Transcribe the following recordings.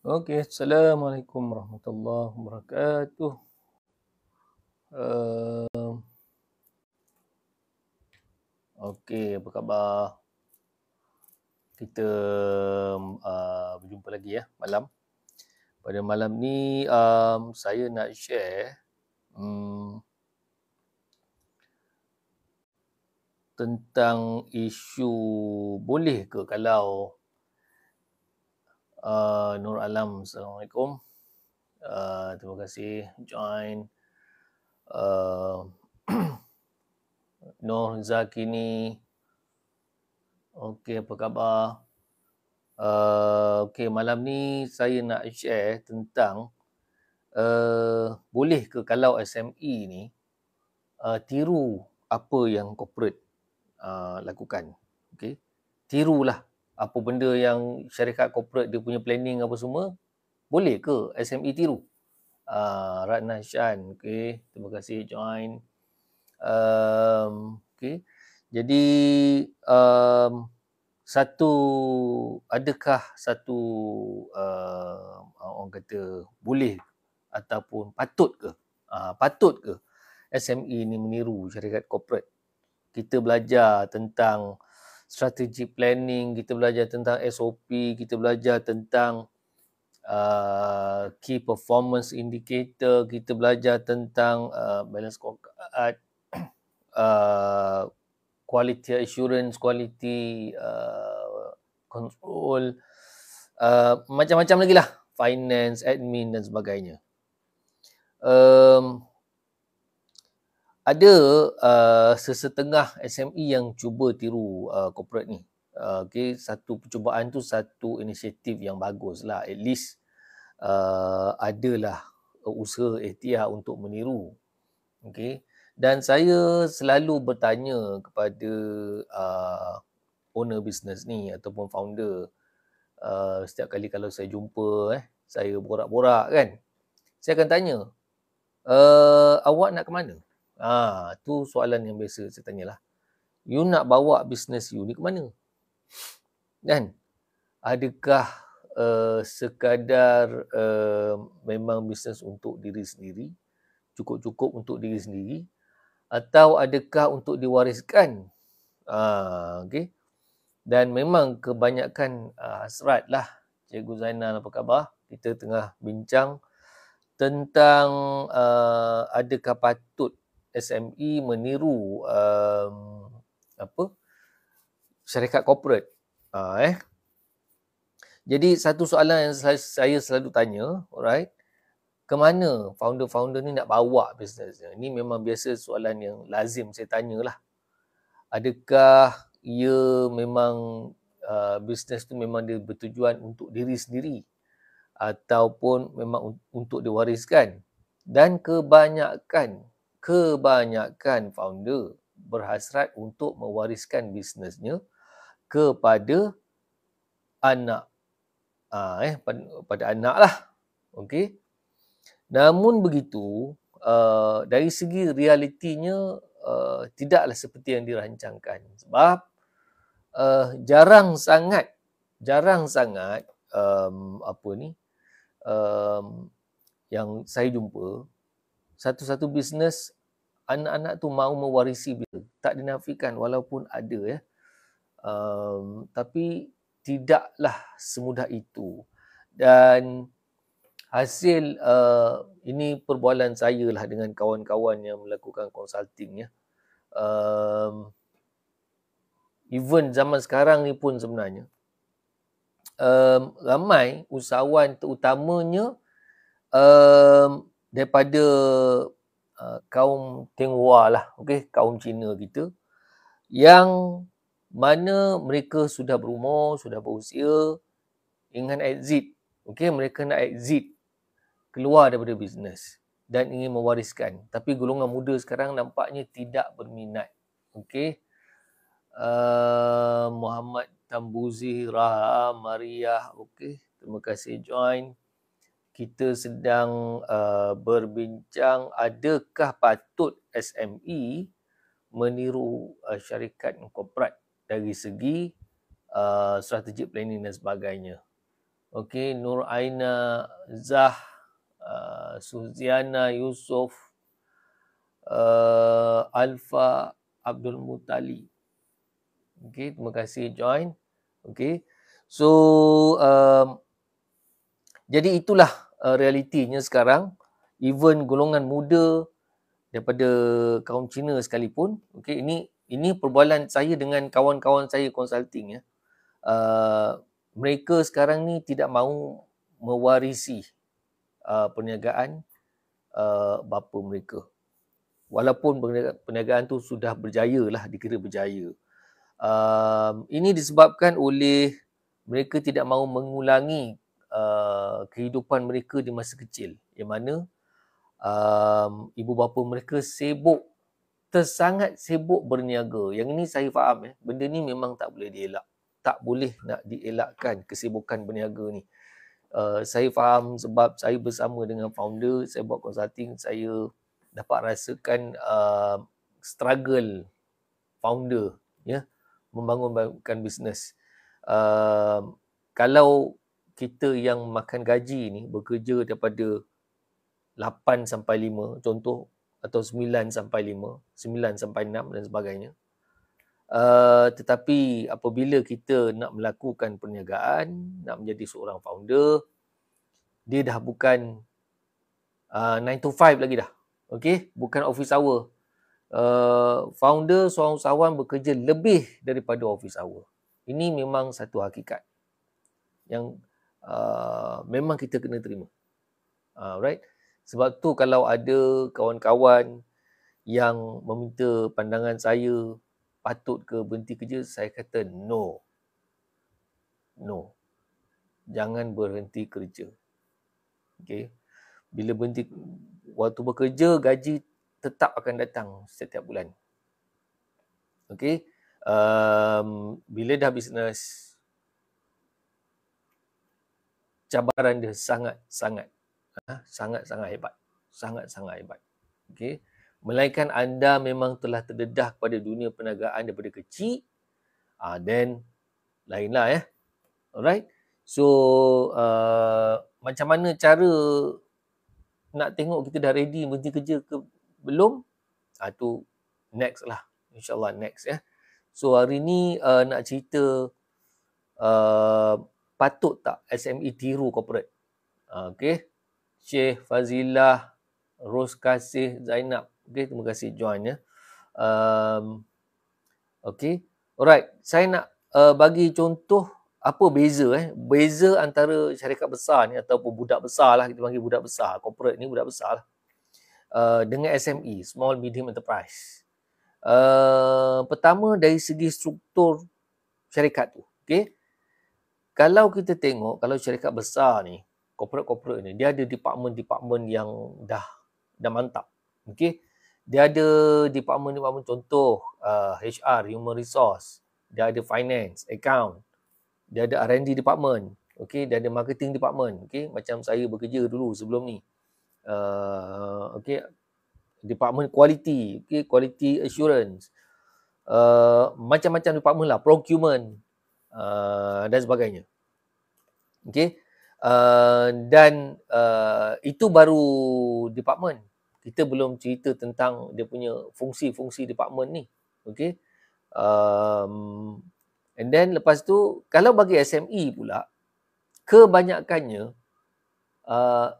Okey, Assalamualaikum warahmatullahi wabarakatuh. Uh, okey, apa khabar? Kita berjumpa lagi ya malam. Pada malam ni saya nak share tentang isu boleh ke kalau Nur Alam, Assalamualaikum. Terima kasih join. Nur Zakini. Okey, apa khabar? Okey, malam ni saya nak share tentang boleh ke kalau SME ni tiru apa yang corporate lakukan. Okey. Tirulah apa benda yang syarikat corporate dia punya planning apa semua, boleh ke SME tiru? Ratna Shan, okey, terima kasih join. Okey. Jadi adakah satu orang kata boleh ataupun patut ke SME ni meniru syarikat corporate? Kita belajar tentang strategic planning, kita belajar tentang SOP, kita belajar tentang key performance indicator, kita belajar tentang balance scorecard, quality assurance, quality control, macam-macam lagi lah, finance, admin dan sebagainya. Ada sesetengah SME yang cuba tiru corporate ni. Okay, satu percubaan tu satu inisiatif yang bagus lah. At least adalah usaha ikhtiar untuk meniru. Okay. Dan saya selalu bertanya kepada owner business ni ataupun founder, setiap kali kalau saya jumpa, saya borak-borak kan, saya akan tanya, awak nak ke mana? Tu soalan yang biasa saya tanyalah. You nak bawa bisnes you ni ke mana? Kan? Adakah sekadar memang bisnes untuk diri sendiri, cukup-cukup untuk diri sendiri, atau adakah untuk diwariskan? Okay. Dan memang kebanyakan hasrat lah. Cikgu Zainal, apa khabar? Kita tengah bincang tentang adakah patut SME meniru syarikat corporate. Jadi satu soalan yang saya selalu tanya, alright, ke mana founder-founder ni nak bawa bisnesnya? Ini memang biasa soalan yang lazim saya tanyalah. Adakah ia memang bisnes tu memang dia bertujuan untuk diri sendiri ataupun memang untuk diwariskan? Dan kebanyakan founder berhasrat untuk mewariskan bisnesnya kepada anak. Pada anak lah. Okey. Namun begitu, dari segi realitinya tidaklah seperti yang dirancangkan. Sebab jarang sangat yang saya jumpa satu-satu bisnes anak-anak tu mahu mewarisi bisnes. Tak dinafikan walaupun ada tapi tidaklah semudah itu. Dan hasil ini perbualan saya lah dengan kawan-kawan yang melakukan consulting ya. Even zaman sekarang ni pun sebenarnya ramai usahawan terutamanya daripada kaum Tionghoa lah, okay, kaum Cina kita, yang mana mereka sudah berumur, sudah berusia, ingin exit. Okay, mereka nak exit, keluar daripada bisnes dan ingin mewariskan. Tapi golongan muda sekarang nampaknya tidak berminat. Okay. Muhammad Tambuzi, Raha, Maria, okay, terima kasih join. Kita sedang berbincang adakah patut SME meniru syarikat korporat dari segi strategic planning dan sebagainya. okey, Nur Aina Zah, Suziana Yusof, Alfa Abdul Mutali. Okey, terima kasih join. Okey. So jadi itulah realitinya sekarang. Even golongan muda daripada kaum Cina sekalipun, okey, ini perbualan saya dengan kawan-kawan saya consulting ya. Mereka sekarang ni tidak mahu mewarisi perniagaan bapa mereka. Walaupun perniagaan tu sudah berjaya lah, dikira berjaya. Ini disebabkan oleh mereka tidak mahu mengulangi kehidupan mereka di masa kecil, yang mana ibu bapa mereka tersangat sibuk berniaga. Yang ini saya faham benda ni memang tak boleh dielak. Tak boleh nak dielakkan kesibukan berniaga ni. Saya faham sebab saya bersama dengan founder, saya buat consulting, saya dapat rasakan struggle founder ya, membangunkan bisnes. Kalau kita yang makan gaji ni bekerja daripada 8 sampai 5 contoh, atau 9 sampai 5, 9 sampai 6 dan sebagainya. Tetapi apabila kita nak melakukan perniagaan, nak menjadi seorang founder, dia dah bukan 9 to 5 lagi dah. Okey, bukan office hour. Founder seorang usahawan bekerja lebih daripada office hour. Ini memang satu hakikat yang memang kita kena terima. Right? Sebab tu kalau ada kawan-kawan yang meminta pandangan saya patut ke berhenti kerja, saya kata no. Jangan berhenti kerja. Okay. Bila berhenti, waktu bekerja, gaji tetap akan datang setiap bulan. Okay. Bila dah bisnes, cabaran dia sangat-sangat hebat. Sangat-sangat hebat. Okay. Melainkan anda memang telah terdedah kepada dunia perniagaan daripada kecil, then lainlah ya. Alright. So, macam mana cara nak tengok kita dah ready berhenti kerja ke belum? Tu next lah. InsyaAllah next ya. So, hari ni nak cerita patut tak SME tiru corporate? Okay. Syekh Fazilah, Ros Kasih, Zainab. Okay, terima kasih join ya. Okay. Alright. Saya nak bagi contoh apa beza antara syarikat besar ni ataupun budak besar lah, kita panggil budak besar, corporate ni budak besar lah, dengan SME, Small Medium Enterprise. Pertama dari segi struktur syarikat tu. Okay. Kalau kita tengok, kalau syarikat besar ni, corporate ni, dia ada department yang dah mantap. Okay. Dia ada department contoh HR, Human Resource, dia ada Finance, Account, dia ada R&D department, okay, dia ada Marketing department, okay, macam saya bekerja dulu sebelum ni. Okay, department Quality, okay, Quality Assurance, macam-macam department lah, Procurement, dan sebagainya. Okay. Dan itu baru department. Kita belum cerita tentang dia punya fungsi-fungsi department ni. Okay. And then lepas tu, kalau bagi SME pula, kebanyakannya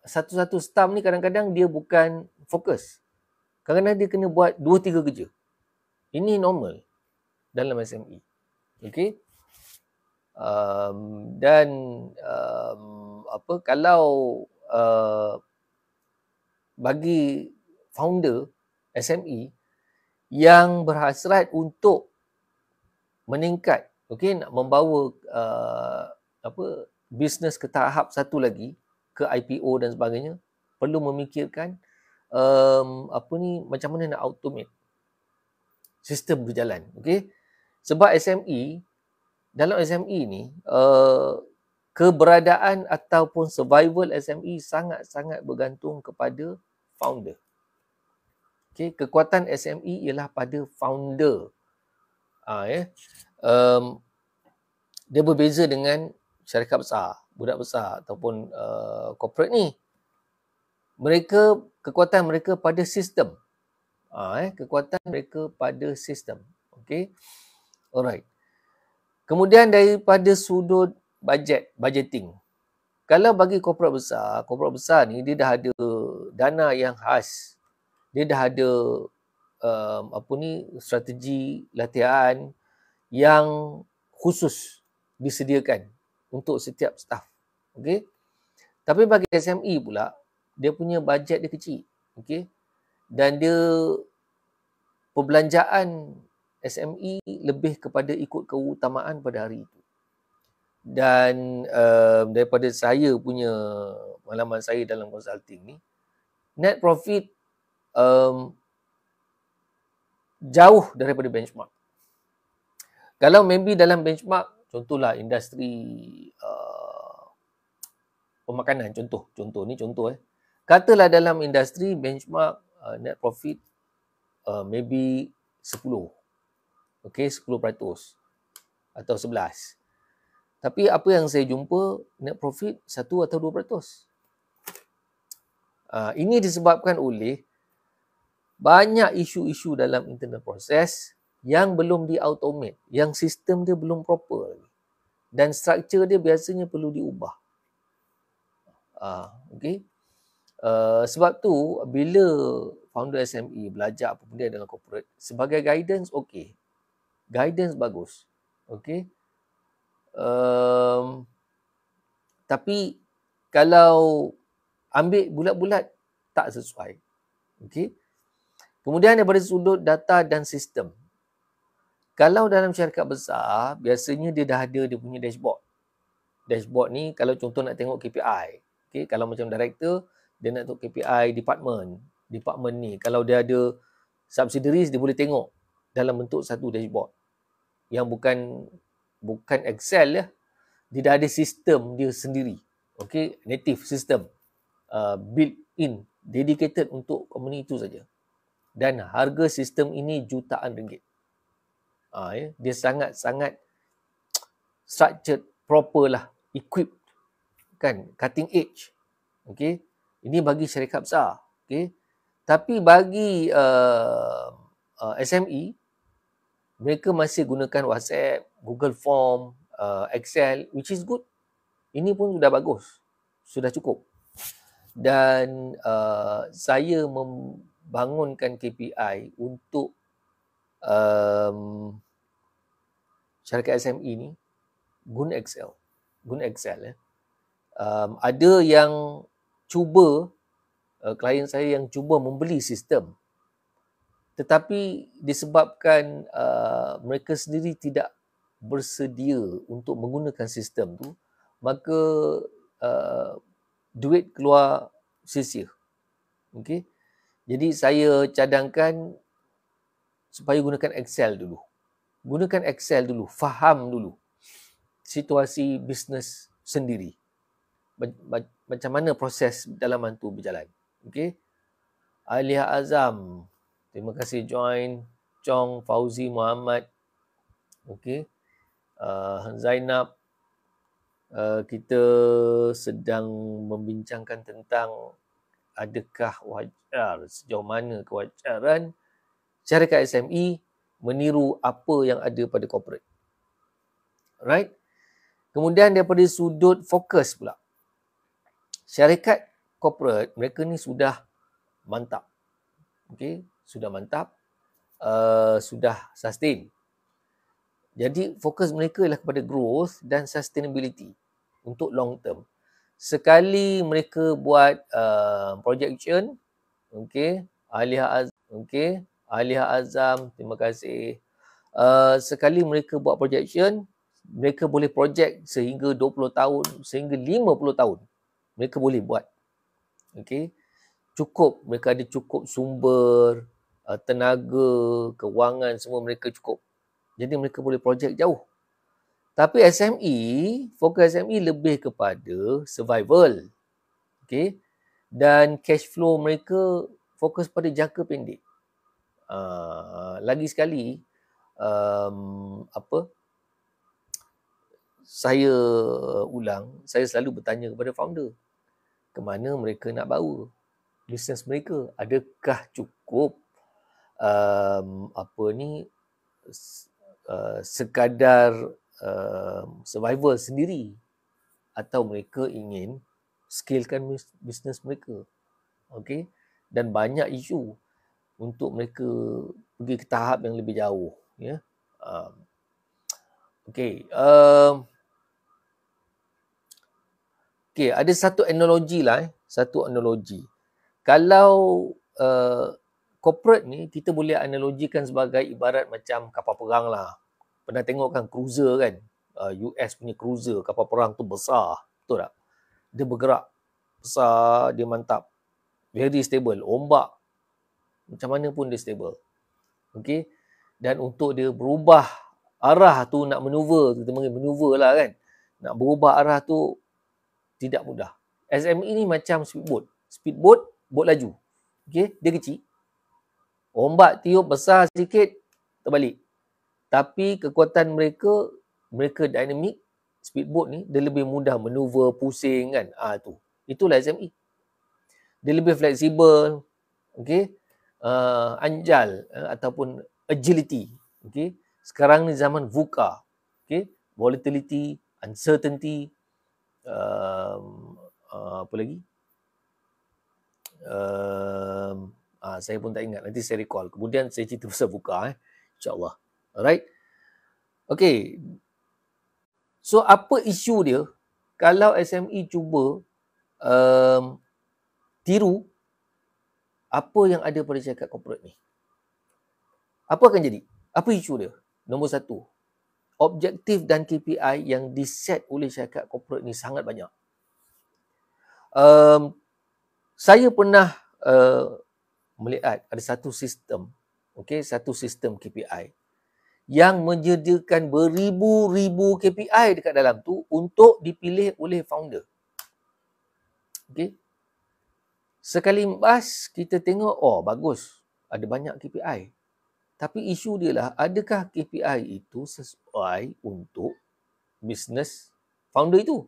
satu-satu staff ni kadang-kadang dia bukan fokus. Kadang-kadang dia kena buat 2-3 kerja. Ini normal dalam SME. Okay. Dan kalau bagi founder SME yang berhasrat untuk meningkat, okay, nak membawa bisnes ke tahap satu lagi, ke IPO dan sebagainya, perlu memikirkan macam mana nak automate sistem berjalan. Okay. Sebab dalam SME ni, keberadaan ataupun survival SME sangat-sangat bergantung kepada founder. Okay, kekuatan SME ialah pada founder. Dia berbeza dengan syarikat besar, budak besar ataupun corporate ni, mereka kekuatan mereka pada sistem. Kekuatan mereka pada sistem. Okay. Alright. Kemudian daripada sudut budgeting. Kalau bagi corporate besar ni dia dah ada dana yang khas. Dia dah ada strategi latihan yang khusus disediakan untuk setiap staff. Okey. Tapi bagi SME pula, dia punya bajet dia kecil. Okey. Dan dia perbelanjaan SME lebih kepada ikut keutamaan pada hari itu. Dan daripada saya punya pengalaman saya dalam consulting ni, net profit jauh daripada benchmark. Kalau maybe dalam benchmark, contohlah industri pemakanan, contoh ni contoh. Katalah dalam industri benchmark net profit maybe 10. Okay, 10% atau 11. Tapi apa yang saya jumpa, net profit 1 atau 2%. Ini disebabkan oleh banyak isu-isu dalam internal proses yang belum di-automate, yang sistem dia belum proper lagi. Dan struktur dia biasanya perlu diubah. Okay. Sebab tu, bila founder SME belajar apa benda dalam corporate, sebagai guidance, okay. Guidance bagus. Okay. Tapi kalau ambil bulat-bulat tak sesuai. Okey. Kemudian daripada sudut data dan sistem. Kalau dalam syarikat besar, biasanya dia dah ada dia punya dashboard. Dashboard ni kalau contoh nak tengok KPI. Okey, kalau macam director, dia nak tengok KPI department. Department ni kalau dia ada subsidiaries, dia boleh tengok dalam bentuk satu dashboard. Yang bukan Excel ya. Dia dah ada sistem dia sendiri. Okay, native system. Built in, dedicated untuk company itu saja. Dan harga sistem ini jutaan ringgit. Dia sangat-sangat structured, proper lah, equipped. Kan, cutting edge. Okay, ini bagi syarikat besar. Okay, tapi bagi SME, mereka masih gunakan WhatsApp, Google Form, Excel, which is good. Ini pun sudah bagus. Sudah cukup. Dan saya membangunkan KPI untuk syarikat SME ni guna Excel. Ada yang cuba, klien saya yang cuba membeli sistem. Tetapi disebabkan mereka sendiri tidak bersedia untuk menggunakan sistem tu, maka duit keluar sia-sia. Okay? Jadi saya cadangkan supaya gunakan Excel dulu. Gunakan Excel dulu, faham dulu situasi bisnes sendiri. Macam mana proses dalaman tu berjalan. Okay? Alia Azam, terima kasih join. Chong, Fauzi, Muhammad. Okay. Zainab, kita sedang membincangkan tentang adakah wajar, sejauh mana kewajaran syarikat SME meniru apa yang ada pada corporate. Right? Kemudian daripada sudut fokus pula. Syarikat corporate, mereka ni sudah mantap. Okay? Sudah mantap. Sudah sustain. Jadi fokus mereka ialah kepada growth dan sustainability untuk long term. Sekali mereka buat projection, okay, Alia Azam, terima kasih. Sekali mereka buat projection, mereka boleh project sehingga 20 tahun, sehingga 50 tahun. Mereka boleh buat. Okay. Cukup, mereka ada cukup sumber, tenaga, kewangan, semua mereka cukup. Jadi mereka boleh projek jauh. Tapi SME, fokus SME lebih kepada survival. Okay. Dan cash flow mereka fokus pada jangka pendek. Lagi sekali, saya ulang, saya selalu bertanya kepada founder, ke mana mereka nak bawa bisnes mereka? Adakah cukup sekadar survival sendiri, atau mereka ingin scalekan bisnes mereka? Okey, dan banyak isu untuk mereka pergi ke tahap yang lebih jauh, ya. Okey, ada satu analogi lah, satu analogi. Kalau corporate ni kita boleh analogikan sebagai ibarat macam kapal perang lah. Pernah tengok kan cruiser kan? US punya cruiser, kapal perang tu besar, betul tak? Dia bergerak besar, dia mantap, very stable, ombak macam mana pun dia stable. Okey, dan untuk dia berubah arah tu, nak maneuver, kita panggil maneuver lah kan, nak berubah arah tu tidak mudah. SME ni macam speedboat, bot laju. Okey, dia kecil, ombak tiup besar sikit, terbalik. Tapi kekuatan mereka dinamik. Speedboat ni dia lebih mudah maneuver, pusing kan. Itulah SME. Dia lebih fleksibel, okey, anjal ataupun agility. Okey, sekarang ni zaman VUCA. Okey, volatility, uncertainty, apa lagi? Saya pun tak ingat, nanti saya recall. Kemudian saya cerita pasal VUCA, insyaAllah. Alright. Okay. So, apa isu dia kalau SME cuba tiru apa yang ada pada syarikat corporate ni? Apa akan jadi? Apa isu dia? Nombor satu, objektif dan KPI yang diset oleh syarikat corporate ni sangat banyak. Saya pernah melihat ada satu sistem, satu sistem KPI yang menyediakan beribu-ribu KPI dekat dalam tu untuk dipilih oleh founder. Okey. Sekali bas kita tengok, bagus, ada banyak KPI. Tapi isu dia lah, adakah KPI itu sesuai untuk bisnes founder itu?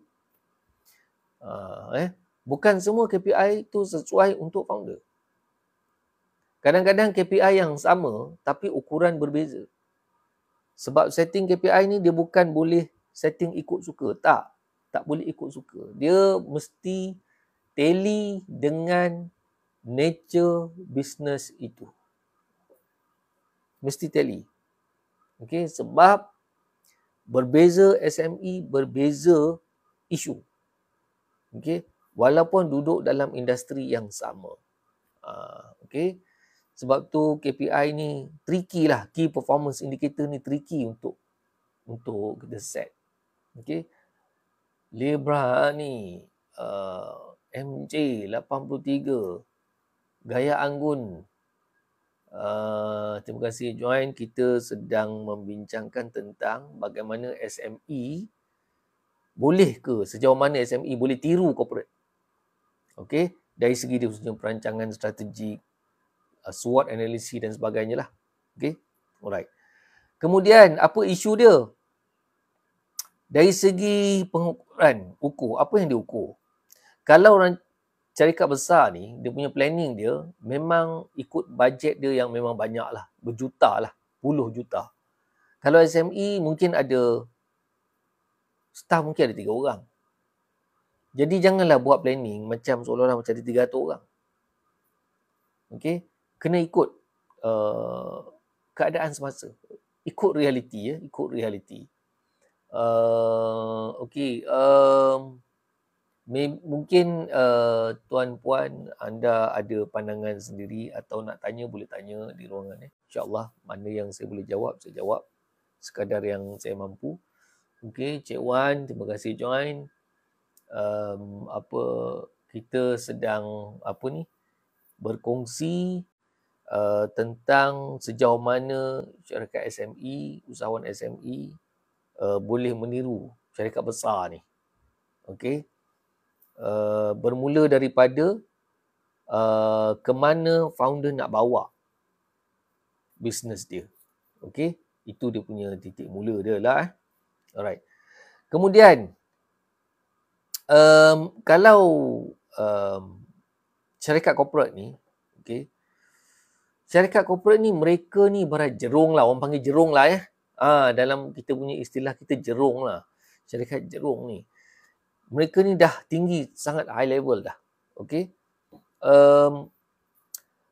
Bukan semua KPI itu sesuai untuk founder. Kadang-kadang KPI yang sama tapi ukuran berbeza. Sebab setting KPI ni dia bukan boleh setting ikut suka. Tak boleh ikut suka. Dia mesti tally dengan nature business itu. Mesti tally. Okey, sebab berbeza SME, berbeza isu. Okey, walaupun duduk dalam industri yang sama. Okey. Sebab tu KPI ni tricky lah. Key performance indicator ni tricky untuk kita set. Okay. Libra ni MJ83, Gaya Anggun. Terima kasih join. Kita sedang membincangkan tentang bagaimana SME boleh ke, sejauh mana SME boleh tiru corporate. Okay. Dari segi dia punya perancangan strategik, SWOT analisis dan sebagainya lah. Okay. Alright. Kemudian, apa isu dia? Dari segi pengukuran, apa yang diukur? Kalau orang syarikat besar ni, dia punya planning dia memang ikut bajet dia yang memang banyak lah. Berjuta lah. Puluh juta. Kalau SME mungkin ada, staff mungkin ada 3 orang. Jadi janganlah buat planning macam seolah-olah macam ada 300 orang. Okay. Kena ikut keadaan semasa. Ikut realiti, ya. Ikut realiti. Mungkin tuan-puan anda ada pandangan sendiri atau nak tanya, boleh tanya di ruangan. InsyaAllah mana yang saya boleh jawab, saya jawab sekadar yang saya mampu. Okey, Cik Wan, terima kasih join. Kita sedang berkongsi tentang sejauh mana syarikat SME, usahawan SME boleh meniru syarikat besar ni. Okey. Bermula daripada ke mana founder nak bawa bisnes dia. Okey. Itu dia punya titik mula dia lah. Alright. Kemudian, kalau syarikat korporat ni, okay, syarikat korporat ni, mereka ni ibarat jerung lah. Orang panggil jerung lah ya. Dalam kita punya istilah kita jerung lah. Syarikat jerung ni. Mereka ni dah tinggi, sangat high level dah. Okay.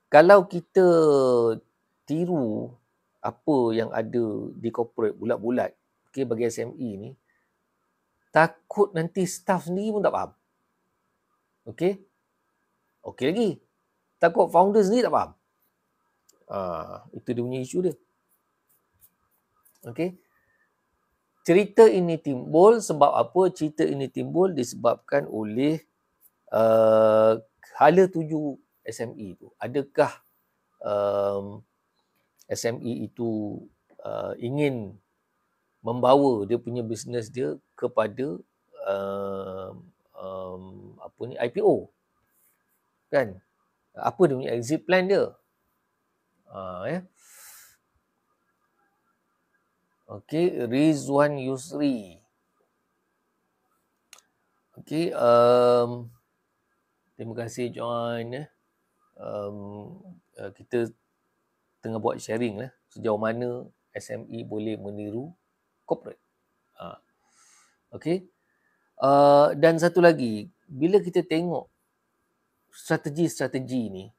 Kalau kita tiru apa yang ada di corporate bulat-bulat, okay, bagi SME ni, takut nanti staff sendiri pun tak faham. Okay. Okay lagi. Takut founder sendiri tak faham. Itu dia punya isu dia. Okay. Cerita ini timbul sebab apa? Cerita ini timbul disebabkan oleh hala tuju SME itu. Adakah SME itu ingin membawa dia punya bisnes dia kepada IPO? Kan? Apa dia punya exit plan dia? Ya. Okay, Rizwan Yusri. Okay, terima kasih join. Kita tengah buat sharing lah sejauh mana SME boleh meniru corporate. Okay. Dan satu lagi, bila kita tengok strategi-strategi ni,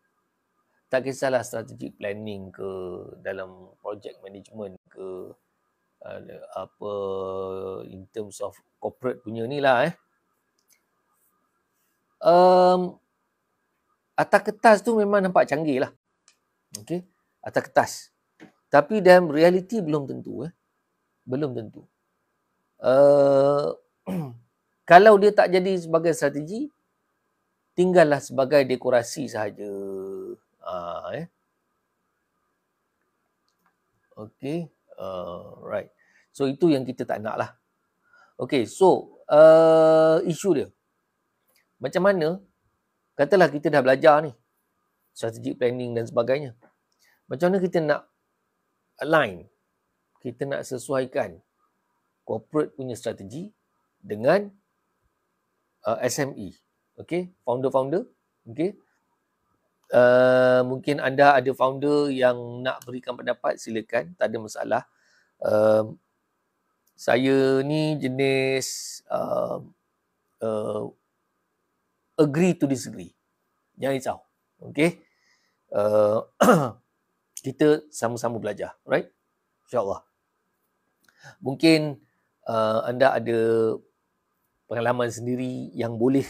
tak kisahlah strategi planning ke, dalam project management ke, apa in terms of corporate punya ni lah atas kertas tu memang nampak canggih lah. Okay, atas kertas. Tapi dalam realiti belum tentu. Belum tentu. Kalau dia tak jadi sebagai strategi, tinggallah sebagai dekorasi sahaja. Okay. Right. So itu yang kita tak nak lah. Okay, so isu dia. Macam mana, katalah kita dah belajar ni, strategic planning dan sebagainya. Macam mana kita nak align, kita nak sesuaikan corporate punya strategi dengan SME. Okay, founder-founder. Okay. Mungkin anda ada founder yang nak berikan pendapat, silakan, tak ada masalah. Saya ni jenis agree to disagree. Jangan risau. Okay. Kita sama-sama belajar. Right? InsyaAllah. Mungkin anda ada pengalaman sendiri yang boleh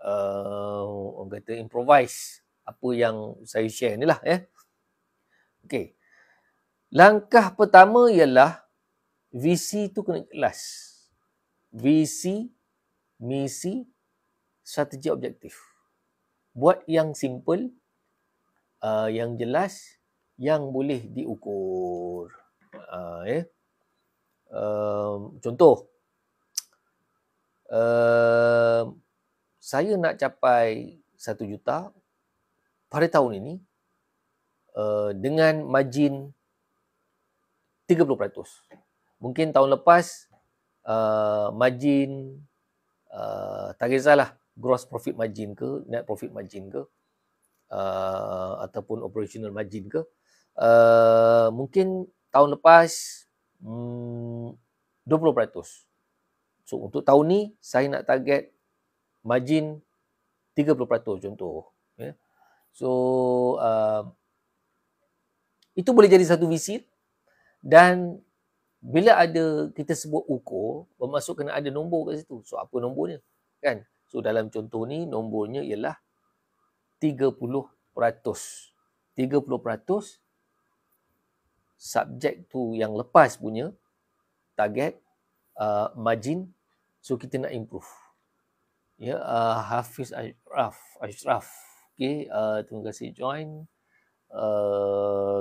orang kata improvise apa yang saya share ni lah. Okay. Langkah pertama ialah visi tu kena jelas. Visi, misi, strategi, objektif. Buat yang simple, yang jelas, yang boleh diukur. Contoh, saya nak capai 1 juta pada tahun ini dengan margin 30%. Mungkin tahun lepas margin tak kisahlah gross profit margin ke, net profit margin ke, ataupun operational margin ke, mungkin tahun lepas 20%. So untuk tahun ni saya nak target margin 30% contoh. So itu boleh jadi satu visi, dan bila ada kita sebut ukur, bermaksud kena ada nombor kat situ. So apa nombornya? Kan? So dalam contoh ni nombornya ialah 30%. 30% subjek tu yang lepas punya target margin. So kita nak improve. Hafiz Ashraf. Okay, terima kasih join.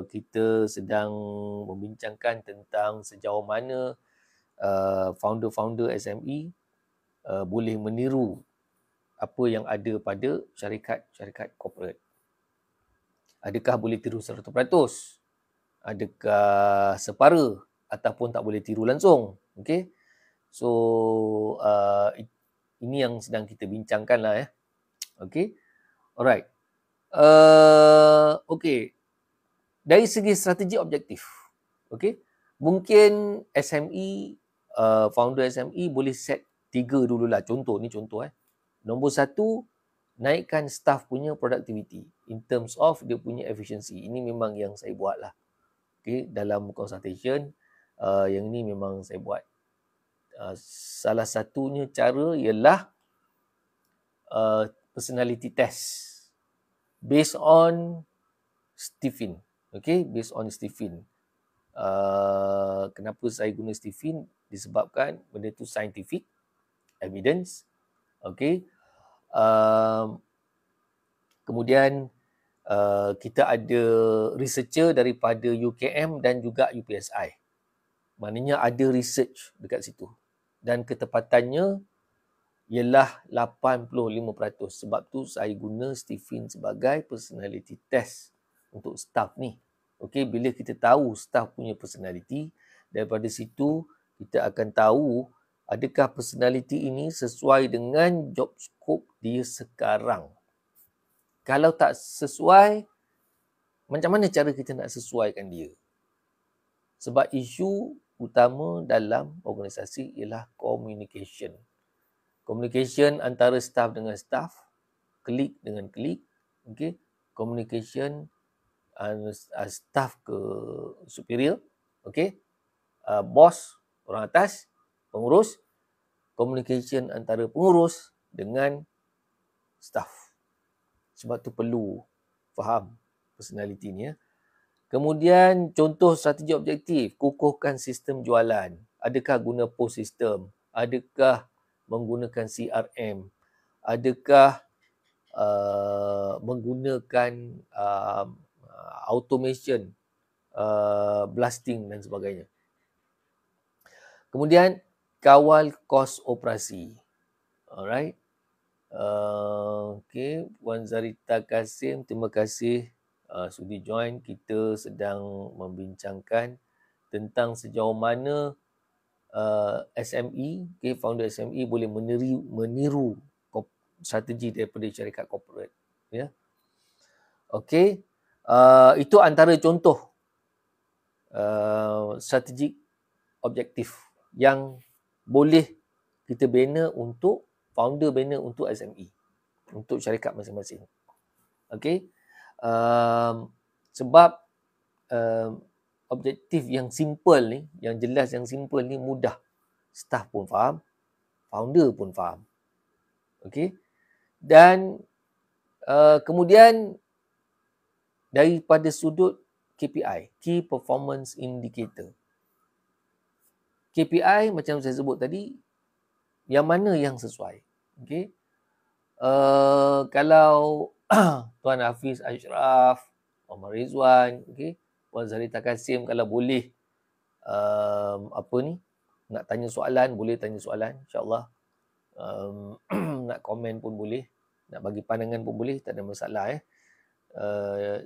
Kita sedang membincangkan tentang sejauh mana founder-founder SME boleh meniru apa yang ada pada syarikat corporate. Adakah boleh tiru 100%? Adakah separa? Ataupun tak boleh tiru langsung? Okay? So ini yang sedang kita bincangkan lah ya. Okay. Alright. Okay. Dari segi strategi objektif. Okay. Mungkin SME, founder SME boleh set 3 dululah. Contoh, ni contoh. Nombor 1, naikkan staff punya productivity in terms of dia punya efficiency. Ini memang yang saya buat lah. Okay. Dalam consultation, yang ni memang saya buat. Salah satunya cara ialah personality test based on Stephen. Okay, based on Stephen. Kenapa saya guna Stephen? Disebabkan benda tu scientific evidence. Okay. Kemudian kita ada researcher daripada UKM dan juga UPSI. Maknanya ada research dekat situ. Dan ketepatannya ialah 85%. Sebab tu saya guna Stephen sebagai personality test untuk staff ni. Okey, bila kita tahu staff punya personality, daripada situ kita akan tahu adakah personality ini sesuai dengan job scope dia sekarang. Kalau tak sesuai, macam mana cara kita nak sesuaikan dia? Sebab isu utama dalam organisasi ialah communication. Communication antara staff dengan staff, klik dengan klik, okay? Communication staff ke superior, okay? Bos, orang atas, pengurus, communication antara pengurus dengan staff. Sebab tu perlu faham personality ni ya. Kemudian contoh strategi objektif, kukuhkan sistem jualan. Adakah guna post system? Adakah menggunakan CRM? Adakah menggunakan automation, blasting dan sebagainya. Kemudian kawal kos operasi. Alright. Okay, Puan Zarita Kasim, terima kasih sudi join. Kita sedang membincangkan tentang sejauh mana SME, okay, founder SME boleh meniru strategi daripada syarikat corporate. Ya. Okay. Itu antara contoh strategi objektif yang boleh kita bina untuk founder bina untuk SME, untuk syarikat masing-masing. Okay. Sebab objektif yang simple ni, yang jelas, yang simple ni mudah. Staff pun faham, founder pun faham. Okay. Dan kemudian daripada sudut KPI, Key Performance Indicator. KPI macam saya sebut tadi, yang mana yang sesuai. Okay. Kalau Tuan Hafiz Ashraf, Omar Rizwan, okay, Puan Zarita Kasim, kalau boleh nak tanya soalan, boleh tanya soalan, insyaAllah. Nak komen pun boleh, nak bagi pandangan pun boleh, tak ada masalah.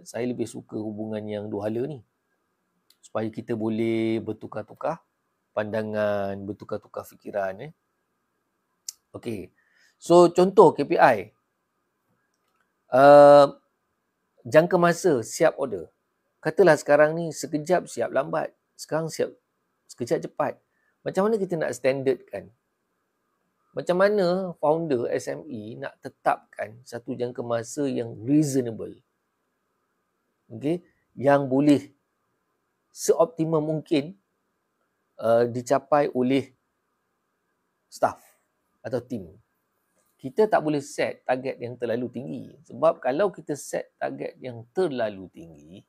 Saya lebih suka hubungan yang dua hala ni, supaya kita boleh bertukar-tukar pandangan, bertukar-tukar fikiran. Okey. So contoh KPI. Jangka masa siap order. Katalah sekarang ni sekejap siap lambat, sekarang siap sekejap cepat. Macam mana kita nak standardkan? Macam mana founder SME nak tetapkan satu jangka masa yang reasonable? Okay? Yang boleh seoptimum mungkin dicapai oleh staff atau tim. Kita tak boleh set target yang terlalu tinggi. Sebab kalau kita set target yang terlalu tinggi,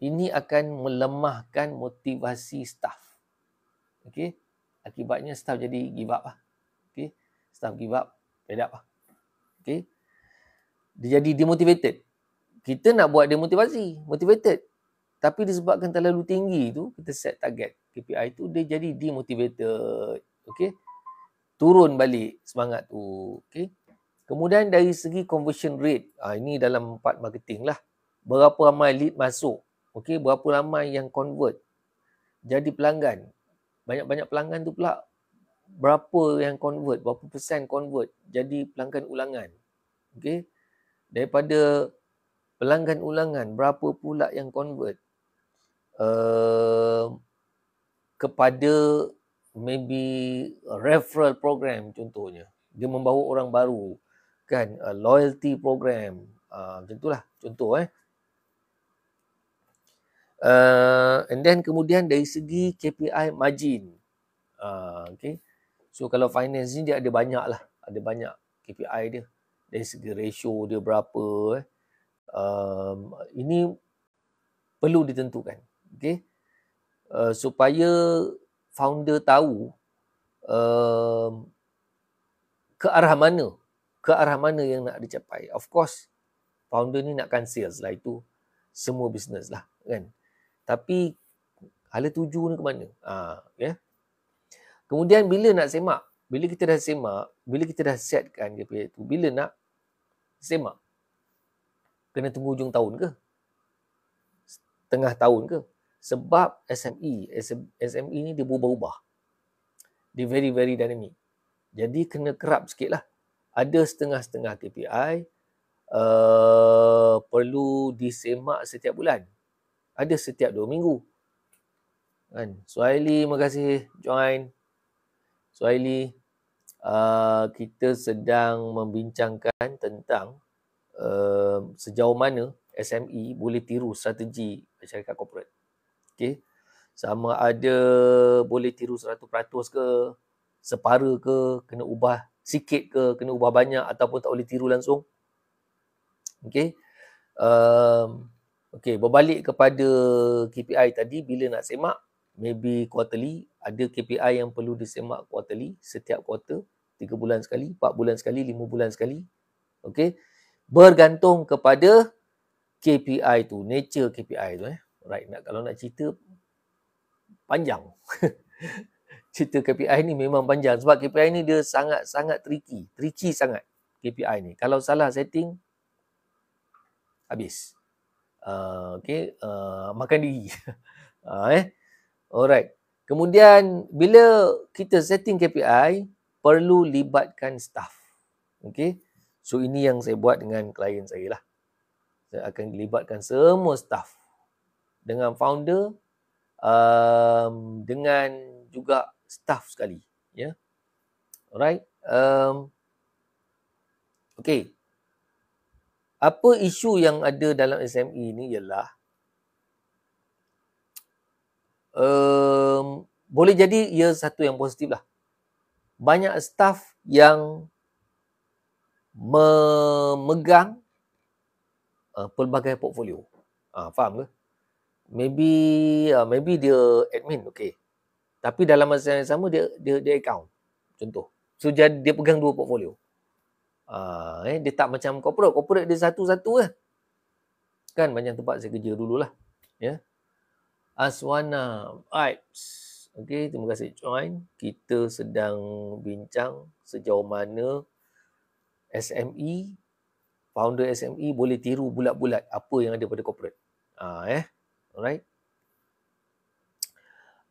ini akan melemahkan motivasi staff. Okay? Akibatnya staff jadi give up lah. Okay? Staff give up, fed up lah. Okay? Dia jadi demotivated. Kita nak buat dia motivated. Tapi disebabkan terlalu tinggi tu, kita set target KPI tu, dia jadi demotivated. Okay? Turun balik semangat tu. Okay? Kemudian dari segi conversion rate, ini dalam part marketing lah. Berapa ramai lead masuk. Okay? Berapa ramai yang convert jadi pelanggan. Banyak-banyak pelanggan tu pula berapa yang convert, berapa persen convert jadi pelanggan ulangan. Okay. Daripada pelanggan ulangan, berapa pula yang convert kepada maybe referral program contohnya. Dia membawa orang baru. Kan, loyalty program. Macam itulah contoh. And then kemudian dari segi KPI margin. Okay. So kalau finance ni dia ada banyak lah. Ada banyak KPI dia. Dari segi ratio dia berapa. Ini perlu ditentukan. Okay. Supaya founder tahu ke arah mana yang nak dicapai. Of course, founder ni nakkan sales lah. Itu semua bisnes lah. Kan? Tapi hala tuju ni ke mana? Yeah. Kemudian bila nak semak, bila kita dah setkan KPI itu, bila nak semak? Kena tunggu hujung tahun ke? Tengah tahun ke? Sebab SME ni dia berubah-ubah. Dia very, very dynamic. Jadi kena kerap sikit lah. Ada setengah-setengah KPI perlu disemak setiap bulan. Ada setiap 2 minggu. Kan? Suhaili, terima kasih join. Suhaili, kita sedang membincangkan tentang sejauh mana SME boleh tiru strategi syarikat corporate. Okay. Sama ada boleh tiru 100% ke, separa ke, kena ubah sikit ke, kena ubah banyak ataupun tak boleh tiru langsung. Okay. Okay, berbalik kepada KPI tadi, bila nak semak, maybe quarterly, ada KPI yang perlu disemak quarterly, setiap quarter, 3 bulan sekali, 4 bulan sekali, 5 bulan sekali. Okay. Bergantung kepada KPI tu, nature KPI tu. Right, kalau nak cerita, panjang. Cerita KPI ni memang panjang. Sebab KPI ni dia sangat-sangat tricky. Tricky sangat KPI ni. Kalau salah setting, habis. Okay, makan diri. Alright. Kemudian, bila kita setting KPI, perlu libatkan staff. Okay. So, ini yang saya buat dengan klien saya lah. Saya akan libatkan semua staff. Dengan founder, dengan juga staff sekali. Ya. Alright. Okay. Apa isu yang ada dalam SME ni ialah boleh jadi ia satu yang positif lah. Banyak staff yang memegang pelbagai portfolio. Faham ke? Maybe dia admin, okay. Tapi dalam masa yang sama dia account. Contoh. So dia pegang 2 portfolio. Dia tak macam corporate dia satu-satu lah. Kan banyak tempat saya kerja dululah. Ya. Aswana Vibes. Okay, terima kasih join. Kita sedang bincang sejauh mana SME, founder SME boleh tiru bulat-bulat apa yang ada pada corporate. Alright.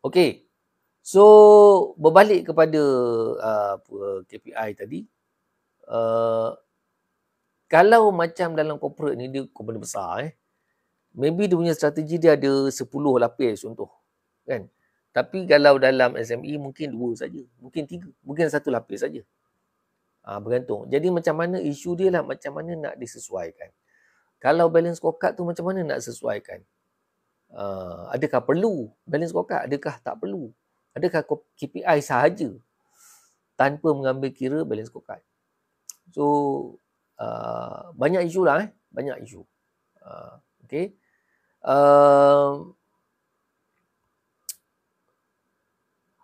Okay. So, berbalik kepada KPI tadi. Kalau macam dalam corporate ni, dia company besar. Maybe dia punya strategi dia ada 10 lapis contoh. Kan? Tapi kalau dalam SME mungkin 2 saja. Mungkin 3. Mungkin 1 lapis saja. Bergantung. Jadi macam mana isu dia lah, macam mana nak disesuaikan. Kalau balance scorecard tu macam mana nak sesuaikan. Adakah perlu balance scorecard? Adakah tak perlu? Adakah KPI sahaja tanpa mengambil kira balance scorecard? So, banyak isu lah. Banyak isu. Okay.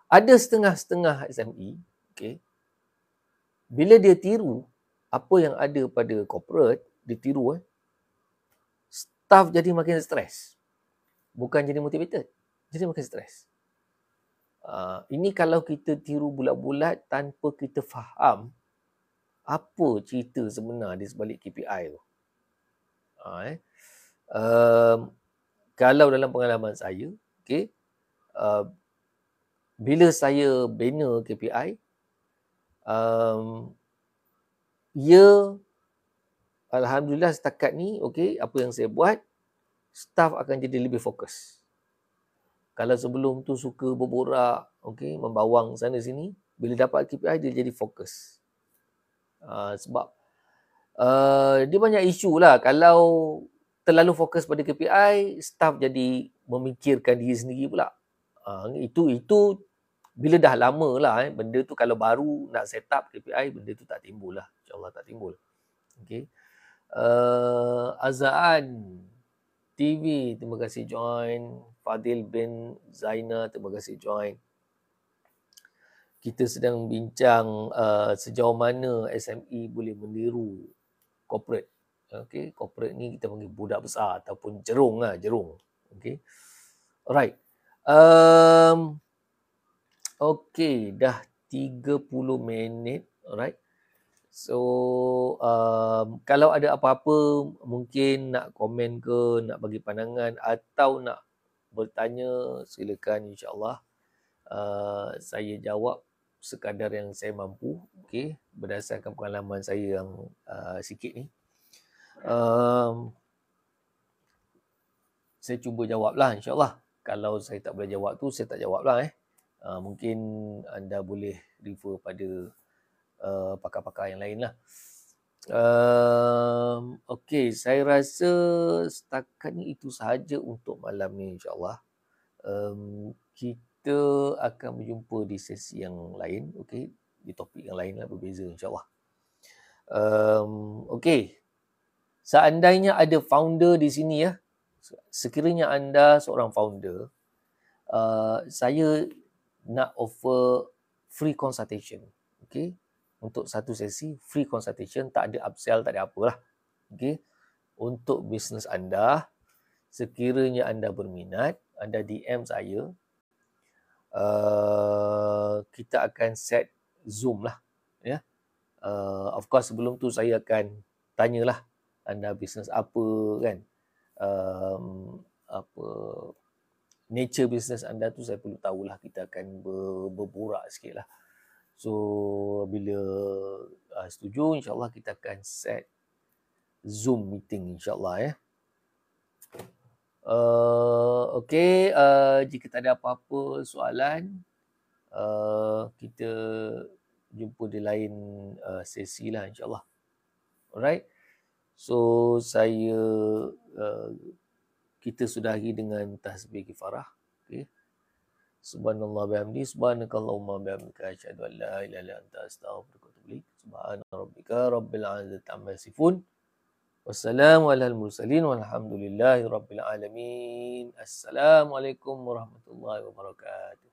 Ada setengah-setengah SME, okay, bila dia tiru apa yang ada pada corporate, dia tiru, staff jadi makin stres. Bukan jadi motivated. Jadi makin stres. Ini kalau kita tiru bulat-bulat tanpa kita faham apa cerita sebenar di sebalik KPI tu. Kalau dalam pengalaman saya, okay, bila saya bina KPI, Ya, alhamdulillah setakat ni, okey, apa yang saya buat, staff akan jadi lebih fokus. Kalau sebelum tu suka berborak, okey, membawang sana sini, bila dapat KPI dia jadi fokus. Sebab dia banyak isu lah. Kalau terlalu fokus pada KPI, staff jadi memikirkan diri sendiri pula. Itu bila dah lama lah benda tu, kalau baru nak set up KPI, benda tu tak timbul lah. InsyaAllah tak timbul. Okay. Azaan TV, terima kasih join. Fadil bin Zaina, terima kasih join. Kita sedang bincang sejauh mana SME boleh meniru corporate. Okay, corporate ni kita panggil budak besar ataupun jerung lah, jerung. Okay. Alright. Okay, dah 30 minit. Alright. So, kalau ada apa-apa, mungkin nak komen ke, nak bagi pandangan atau nak bertanya, silakan, insyaAllah. Saya jawab sekadar yang saya mampu, okay, berdasarkan pengalaman saya yang sikit ni. Saya cuba jawablah, insyaAllah. Kalau saya tak boleh jawab tu, saya tak jawablah. Mungkin anda boleh refer pada pakar-pakar yang lain lah. Okey, saya rasa setakat ni itu sahaja untuk malam ni, insyaAllah. Kita akan berjumpa di sesi yang lain, okey, di topik yang lain lah, berbeza, insyaAllah. Okey, seandainya ada founder di sini ya, sekiranya anda seorang founder, saya nak offer free consultation, okey. Untuk satu sesi free consultation, tak ada upsell, tak ada apalah. Okey. Untuk bisnes anda, sekiranya anda berminat, anda DM saya. Kita akan set Zoom lah, ya. Of course sebelum tu saya akan tanyalah anda bisnes apa kan. Apa nature bisnes anda tu saya perlu tahulah. Kita akan berborak sikit lah. So bila setuju, insyaAllah kita akan set Zoom meeting, insyaAllah ya. Okay, jika tak ada apa-apa soalan, kita jumpa di lain sesi lah, insyaAllah. Alright. So kita sudahi dengan tasbih kifarah. Okay. Subhanallah bihamdi, subhanakallahumma bihamdika, asyhadu an la ilaha illa anta, astaghfiruka wa atubu ilaik. Subhana rabbika rabbil izzati amma yasifun. Wassalamu alal mursalin walhamdulillahi rabbil alamin. Assalamualaikum warahmatullahi wabarakatuh.